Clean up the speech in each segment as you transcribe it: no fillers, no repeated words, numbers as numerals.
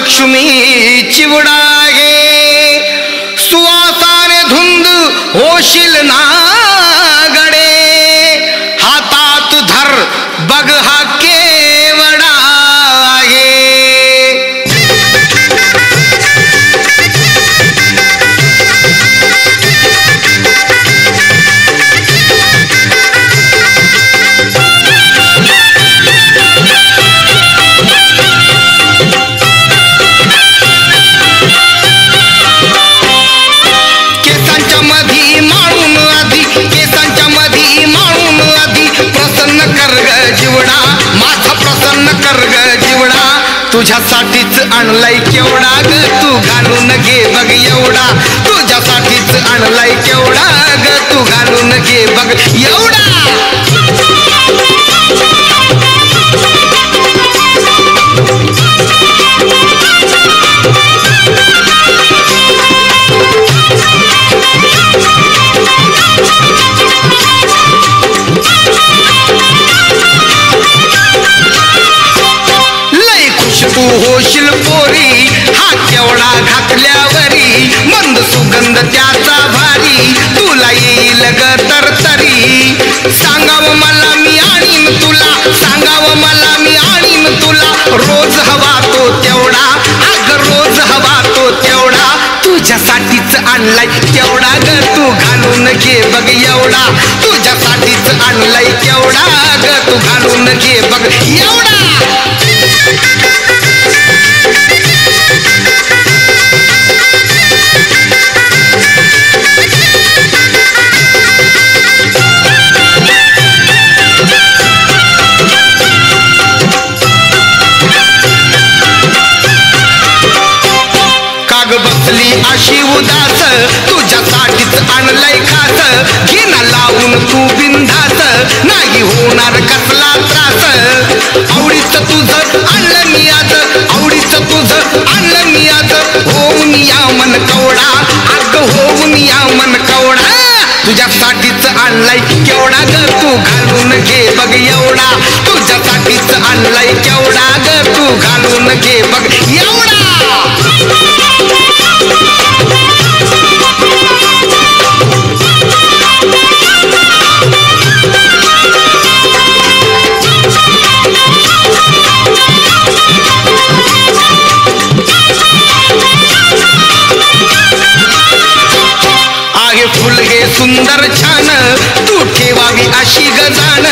लक्ष्मी चिवडा गे सुवासाने धुंद होशील ना गडे हातात धर बघ हा केवडा गे तुझ्यासाठीच आणलाय केवढा ग तू घालून घे बघ एवढा तुझ्यासाठीच आणलाय केवढा ग तू घालून घे बघ एवढा तू होशील पोरी हा केवढा घातल्यावरी मंद सुगंध त्याचा भारी तुला येईल ग तरतरी सांगावं मला मी आणीन तुला सांगावं मला मी आणीन तुला रोज हवा तो तेवढा अग रोज हवा तो तेवढा तुझ्यासाठीच आणलाय केवढा ग तू घालून घे बघ एवढा तुझ्यासाठीच आणलाय केवढा ग तू घालून घे बघ एवढा बसली अशी उदास तुझ्यासाठीच आणलंय खास घिना लावून तू बिंधास नाही होणार कसला त्रास आवडीच तुझं आणलं मी आज आवडीच तुझं आणलं मी आज होऊन या मन कवडा अग होऊन या मन कवडा तुझ्यासाठीच आणलाय केवढा ग तू घालून घे बघ एवढा तुझ्यासाठीच आणलाय केवढा ग तू घालून घे बघ एवढा फुल हे सुंदर छान तू ठेवावी अशी गजान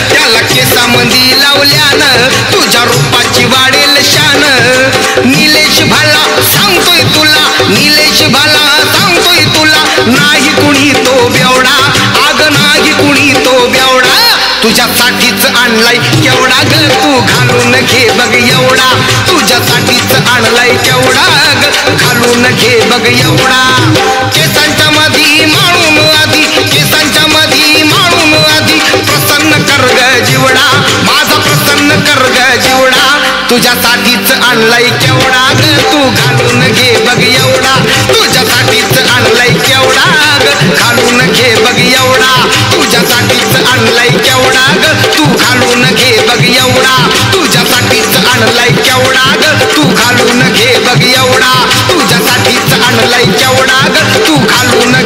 त्याला केसामंदी लावल्यानं तुझ्या रूपाची वाढेल शान निलेश भाला सांगतोय तुला निलेश भाला सांगतोय तुला नाही कुणी तो बेवडा आग नाही कुणी तो बेवडा तुझ्यासाठीच आणलाय केवढा ग तू घालून घे बघ एवढा तुझ्यासाठीच आणलाय केवढा ग घालून घे बघ एवढा केसांच्या मधी माळून आधी केसांच्या मधी माळून आधी प्रसन्न कर ग जीवडा माझा प्रसन्न कर ग जीवडा तुझ्यासाठीच आणलाय केवढा ग तू घालून घे बघ एवढा तुझ्यासाठीच आणलाय केवढा ग घालून घे बघ एवढा तुझ्यासाठीच आणलाय केवढा ग तू घालून घे बघ एवढा तुझ्यासाठीच आणलाय केवढा ग तू घालून घे बघ एवढा तुझ्यासाठीच आणलाय केवढा ग तू घालून